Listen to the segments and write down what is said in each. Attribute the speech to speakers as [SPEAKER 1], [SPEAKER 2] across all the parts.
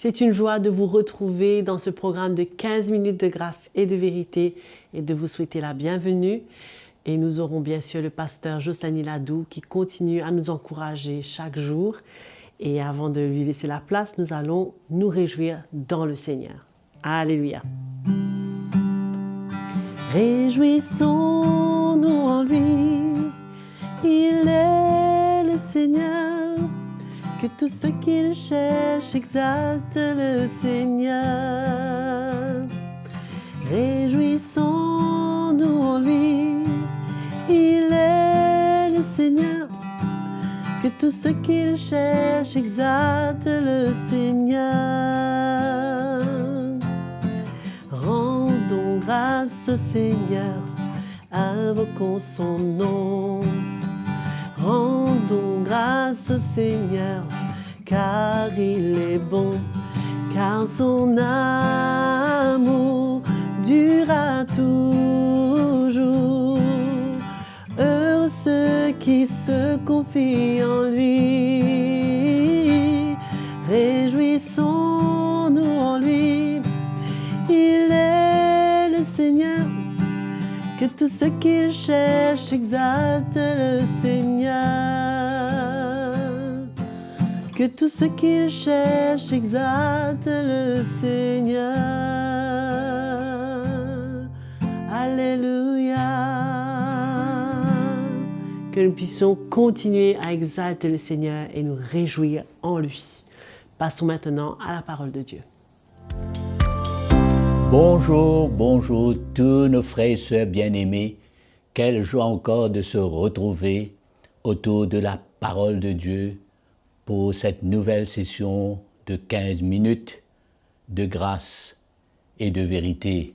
[SPEAKER 1] C'est une joie de vous retrouver dans ce programme de 15 minutes de grâce et de vérité et de vous souhaiter la bienvenue. Et nous aurons bien sûr le pasteur Josani Ladou qui continue à nous encourager chaque jour. Et avant de lui laisser la place, nous allons nous réjouir dans le Seigneur. Alléluia. Réjouissons-nous en lui, il est le Seigneur. Que tous ceux qui le cherchent exaltent le Seigneur. Réjouissons-nous en lui, il est le Seigneur. Que tous ceux qui le cherchent exaltent le Seigneur. Rendons grâce au Seigneur, invoquons son nom. Rendons grâce au Seigneur, car il est bon, car son amour durera toujours. Heureux ceux qui se confient en lui, réjouissons-nous en lui, il est le Seigneur. Que tous ceux qui le cherchent exaltent le Seigneur. Que tous ceux qui le cherchent exaltent le Seigneur. Alléluia. Que nous puissions continuer à exalter le Seigneur et nous réjouir en lui. Passons maintenant à la parole de Dieu.
[SPEAKER 2] Bonjour, bonjour tous nos frères et sœurs bien-aimés. Quelle joie encore de se retrouver autour de la parole de Dieu pour cette nouvelle session de 15 minutes de grâce et de vérité.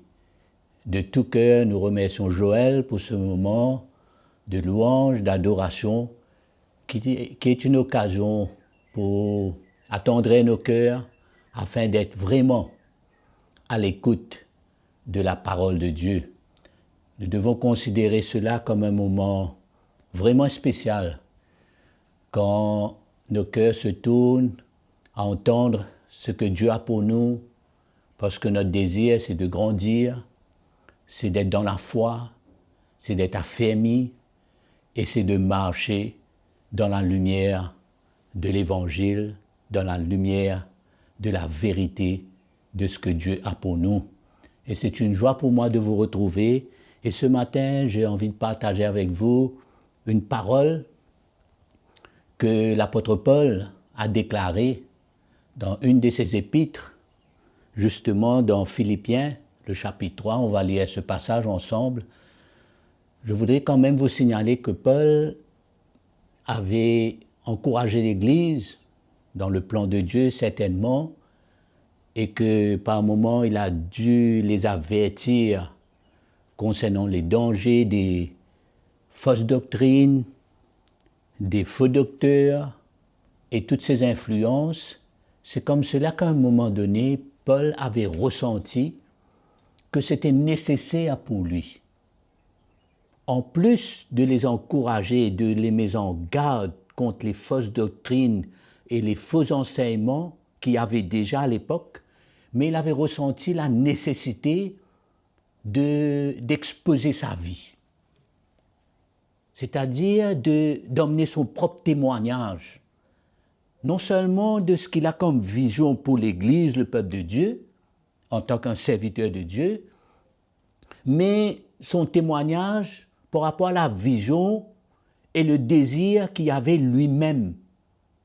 [SPEAKER 2] De tout cœur, nous remercions Joël pour ce moment de louange, d'adoration qui est une occasion pour attendrir nos cœurs afin d'être vraiment à l'écoute de la parole de Dieu. Nous devons considérer cela comme un moment vraiment spécial quand nos cœurs se tournent à entendre ce que Dieu a pour nous, parce que notre désir, c'est de grandir, c'est d'être dans la foi, c'est d'être affermi et c'est de marcher dans la lumière de l'Évangile, dans la lumière de la vérité de ce que Dieu a pour nous. Et c'est une joie pour moi de vous retrouver. Et ce matin, j'ai envie de partager avec vous une parole que l'apôtre Paul a déclarée dans une de ses épîtres, justement dans Philippiens, le chapitre 3. On va lire ce passage ensemble. Je voudrais quand même vous signaler que Paul avait encouragé l'Église dans le plan de Dieu, certainement, et que par moments, il a dû les avertir concernant les dangers des fausses doctrines, des faux docteurs et toutes ces influences. C'est comme cela qu'à un moment donné, Paul avait ressenti que c'était nécessaire pour lui. En plus de les encourager et de les mettre en garde contre les fausses doctrines et les faux enseignements qu'il y avait déjà à l'époque, mais il avait ressenti la nécessité d'exposer sa vie. C'est-à-dire d'emmener son propre témoignage, non seulement de ce qu'il a comme vision pour l'Église, le peuple de Dieu, en tant qu'un serviteur de Dieu, mais son témoignage par rapport à la vision et le désir qu'il avait lui-même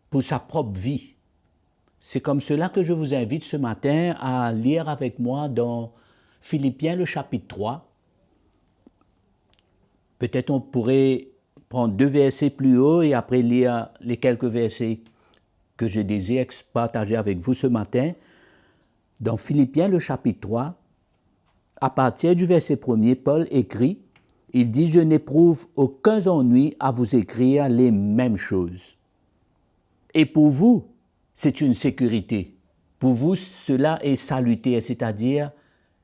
[SPEAKER 2] pour sa propre vie. C'est comme cela que je vous invite ce matin à lire avec moi dans Philippiens, le chapitre 3. Peut-être on pourrait prendre 2 versets plus haut et après lire les quelques versets que je désire partager avec vous ce matin. Dans Philippiens, le chapitre 3, à partir du verset 1er, Paul écrit, il dit « Je n'éprouve aucun ennui à vous écrire les mêmes choses. » Et pour vous, c'est une sécurité. Pour vous, cela est salutaire, c'est-à-dire,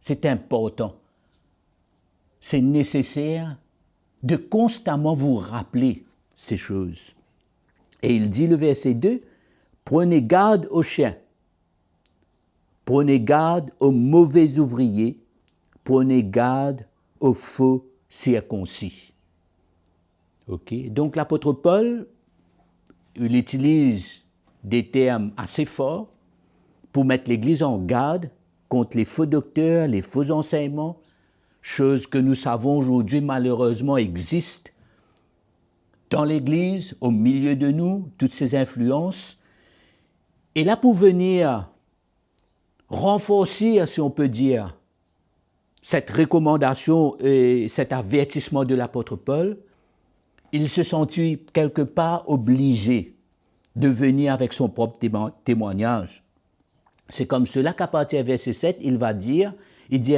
[SPEAKER 2] c'est important. C'est nécessaire de constamment vous rappeler ces choses. Et il dit, le verset 2, « Prenez garde aux chiens, Prenez garde aux mauvais ouvriers, prenez garde aux faux circoncis. Ok. Donc l'apôtre Paul, il utilise des termes assez forts pour mettre l'Église en garde contre les faux docteurs, les faux enseignements, choses que nous savons aujourd'hui malheureusement existent dans l'Église, au milieu de nous, toutes ces influences. Et là, pour venir renforcer, si on peut dire, cette recommandation et cet avertissement de l'apôtre Paul, il se sentit quelque part obligé de venir avec son propre témoignage. C'est comme cela qu'à partir du verset 7, il va dire,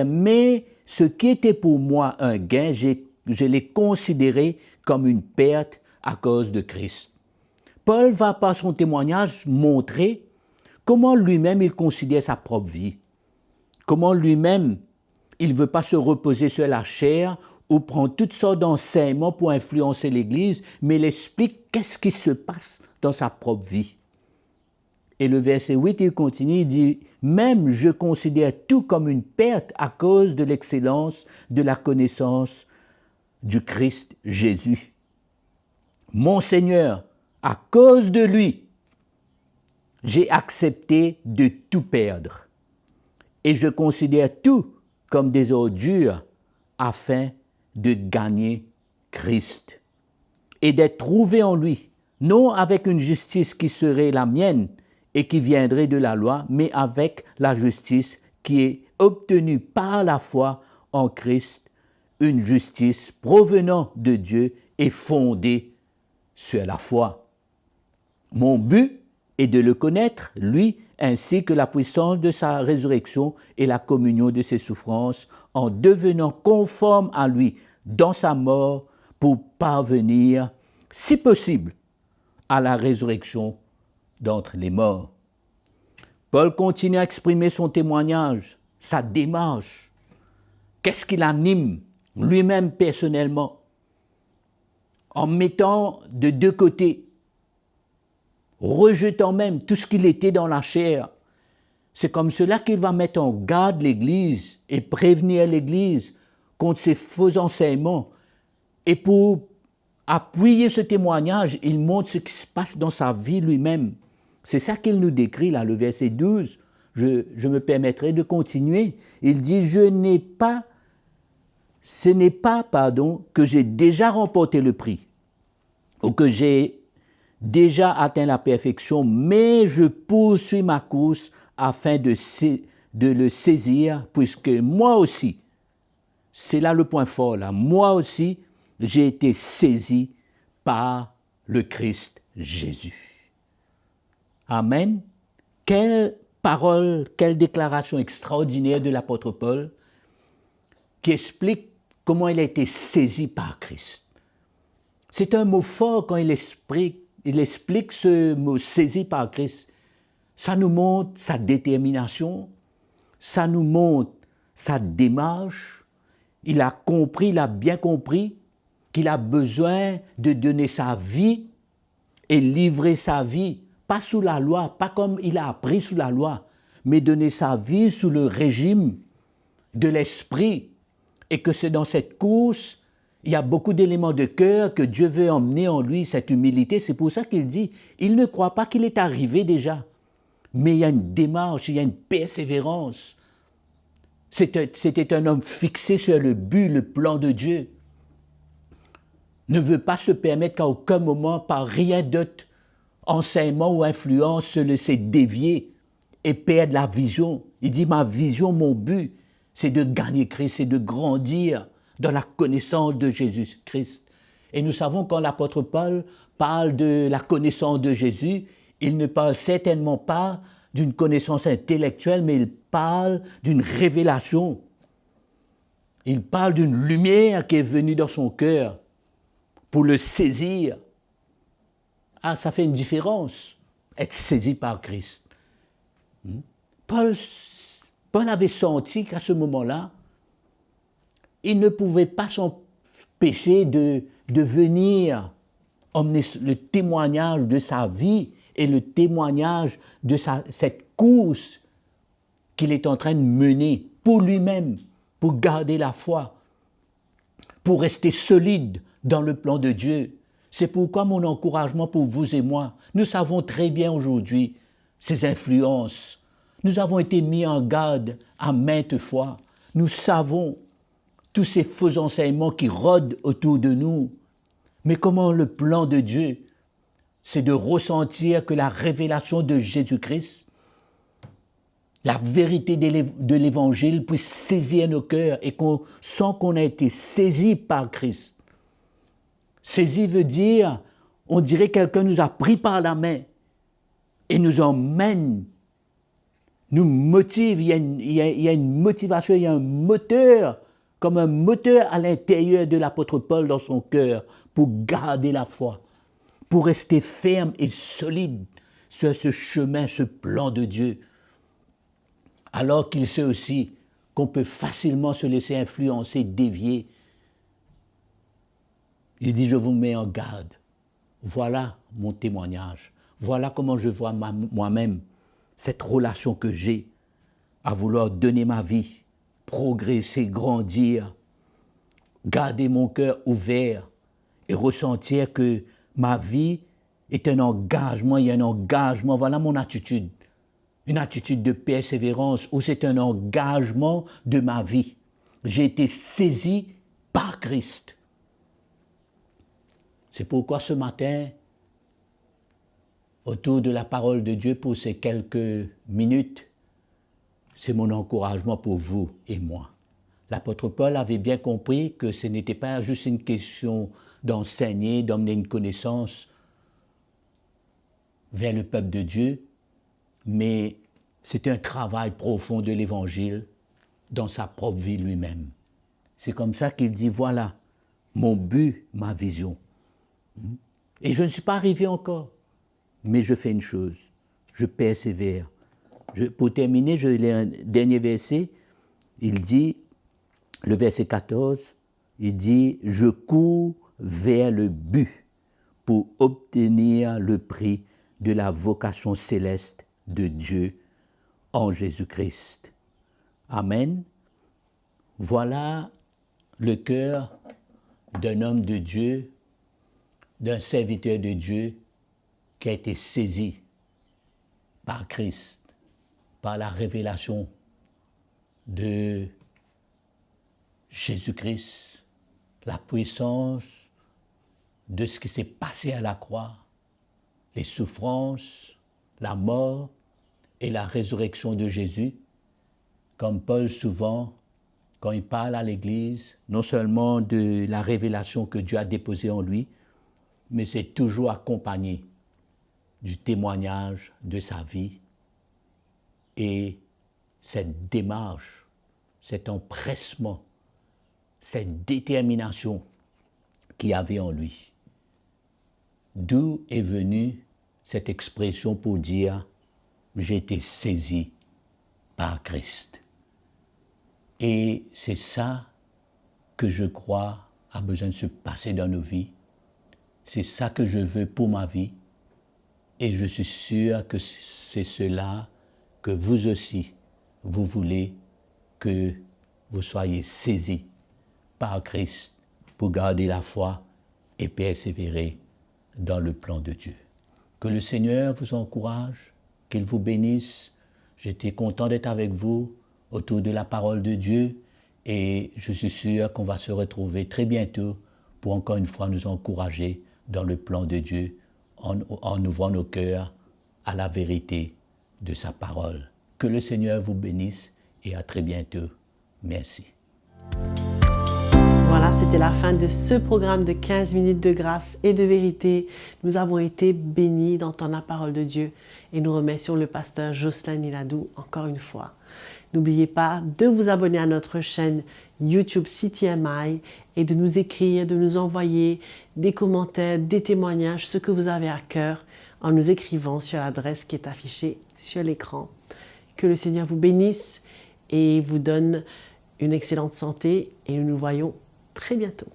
[SPEAKER 2] mais ce qui était pour moi un gain, je l'ai considéré comme une perte à cause de Christ. Paul va par son témoignage montrer comment lui-même il considère sa propre vie, comment lui-même il ne veut pas se reposer sur la chair ou prendre toutes sortes d'enseignements pour influencer l'Église, mais il explique qu'est-ce qui se passe dans sa propre vie. Et le verset 8, il continue, il dit « Même je considère tout comme une perte à cause de l'excellence de la connaissance du Christ Jésus. Mon Seigneur, à cause de lui, j'ai accepté de tout perdre. Et je considère tout comme des ordures afin de gagner Christ et d'être trouvé en lui, non avec une justice qui serait la mienne et qui viendrait de la loi, mais avec la justice qui est obtenue par la foi en Christ, une justice provenant de Dieu et fondée sur la foi. Mon but est de le connaître, lui, ainsi que la puissance de sa résurrection et la communion de ses souffrances, en devenant conforme à lui dans sa mort pour parvenir, si possible, à la résurrection d'entre les morts. Paul continue à exprimer son témoignage, sa démarche. Qu'est-ce qui l'anime lui-même personnellement, en mettant de deux côtés, rejetant même tout ce qu'il était dans la chair. C'est comme cela qu'il va mettre en garde l'Église et prévenir l'Église contre ces faux enseignements. Et pour appuyer ce témoignage, il montre ce qui se passe dans sa vie lui-même. C'est ça qu'il nous décrit là, le verset 12. Je me permettrai de continuer. Il dit « Ce n'est pas, que j'ai déjà remporté le prix, ou que j'ai déjà atteint la perfection, mais je poursuis ma course afin de le saisir, puisque moi aussi, c'est là le point fort, là, moi aussi, j'ai été saisi par le Christ Jésus. » Amen. Quelle parole, quelle déclaration extraordinaire de l'apôtre Paul qui explique comment il a été saisi par Christ. C'est un mot fort quand il explique ce mot « saisi par Christ ». Ça nous montre sa détermination, ça nous montre sa démarche. Il a compris, il a bien compris qu'il a besoin de donner sa vie et livrer sa vie, pas sous la loi, pas comme il a appris sous la loi, mais donner sa vie sous le régime de l'esprit. Et que c'est dans cette course, il y a beaucoup d'éléments de cœur que Dieu veut emmener en lui, cette humilité. C'est pour ça qu'il dit, il ne croit pas qu'il est arrivé déjà. Mais il y a une démarche, il y a une persévérance. C'était un homme fixé sur le but, le plan de Dieu. Ne veut pas se permettre qu'à aucun moment, par rien d'autre, enseignement ou influence, se laisser dévier et perdre la vision. Il dit, ma vision, mon but, c'est de gagner Christ, c'est de grandir dans la connaissance de Jésus-Christ. Et nous savons quand l'apôtre Paul parle de la connaissance de Jésus, il ne parle certainement pas d'une connaissance intellectuelle, mais il parle d'une révélation. Il parle d'une lumière qui est venue dans son cœur pour le saisir. Ah, ça fait une différence, être saisi par Christ. Paul avait senti qu'à ce moment-là, il ne pouvait pas s'empêcher de venir emmener le témoignage de sa vie et le témoignage de cette course qu'il est en train de mener pour lui-même, pour garder la foi, pour rester solide dans le plan de Dieu. C'est pourquoi mon encouragement pour vous et moi, nous savons très bien aujourd'hui ces influences. Nous avons été mis en garde à maintes fois. Nous savons tous ces faux enseignements qui rôdent autour de nous. Mais comment le plan de Dieu, c'est de ressentir que la révélation de Jésus-Christ, la vérité de l'Évangile puisse saisir nos cœurs et qu'on sent qu'on a été saisi par Christ. Saisi veut dire, on dirait que quelqu'un nous a pris par la main et nous emmène, nous motive, il y a une motivation, il y a un moteur, comme un moteur à l'intérieur de l'apôtre Paul dans son cœur pour garder la foi, pour rester ferme et solide sur ce chemin, ce plan de Dieu. Alors qu'il sait aussi qu'on peut facilement se laisser influencer, dévier. Il dit, je vous mets en garde. Voilà mon témoignage. Voilà comment je vois moi-même cette relation que j'ai à vouloir donner ma vie, progresser, grandir, garder mon cœur ouvert et ressentir que ma vie est un engagement, il y a un engagement. Voilà mon attitude. Une attitude de persévérance où c'est un engagement de ma vie. J'ai été saisi par Christ. C'est pourquoi ce matin, autour de la parole de Dieu pour ces quelques minutes, c'est mon encouragement pour vous et moi. L'apôtre Paul avait bien compris que ce n'était pas juste une question d'enseigner, d'emmener une connaissance vers le peuple de Dieu, mais c'est un travail profond de l'Évangile dans sa propre vie lui-même. C'est comme ça qu'il dit, voilà, mon but, ma vision. Et je ne suis pas arrivé encore, mais je fais une chose, je persévère. Pour terminer, je lis un dernier verset, il dit, le verset 14, il dit, je cours vers le but pour obtenir le prix de la vocation céleste de Dieu en Jésus-Christ. Amen. Voilà le cœur d'un homme de Dieu, d'un serviteur de Dieu qui a été saisi par Christ, par la révélation de Jésus-Christ, la puissance de ce qui s'est passé à la croix, les souffrances, la mort et la résurrection de Jésus, comme Paul souvent, quand il parle à l'Église, non seulement de la révélation que Dieu a déposée en lui, mais c'est toujours accompagné du témoignage de sa vie et cette démarche, cet empressement, cette détermination qu'il y avait en lui. D'où est venue cette expression pour dire « j'ai été saisi par Christ ». Et c'est ça que je crois a besoin de se passer dans nos vies. C'est ça que je veux pour ma vie. Et je suis sûr que c'est cela que vous aussi, vous voulez que vous soyez saisis par Christ pour garder la foi et persévérer dans le plan de Dieu. Que le Seigneur vous encourage, qu'il vous bénisse. J'étais content d'être avec vous autour de la parole de Dieu et je suis sûr qu'on va se retrouver très bientôt pour encore une fois nous encourager dans le plan de Dieu en ouvrant nos cœurs à la vérité de sa parole. Que le Seigneur vous bénisse et à très bientôt. Merci.
[SPEAKER 1] Voilà, c'était la fin de ce programme de 15 minutes de grâce et de vérité. Nous avons été bénis d'entendre la parole de Dieu et nous remercions le pasteur Jocelyn Niladou encore une fois. N'oubliez pas de vous abonner à notre chaîne YouTube CTMI et de nous écrire, de nous envoyer des commentaires, des témoignages, ce que vous avez à cœur en nous écrivant sur l'adresse qui est affichée sur l'écran. Que le Seigneur vous bénisse et vous donne une excellente santé et nous nous voyons très bientôt.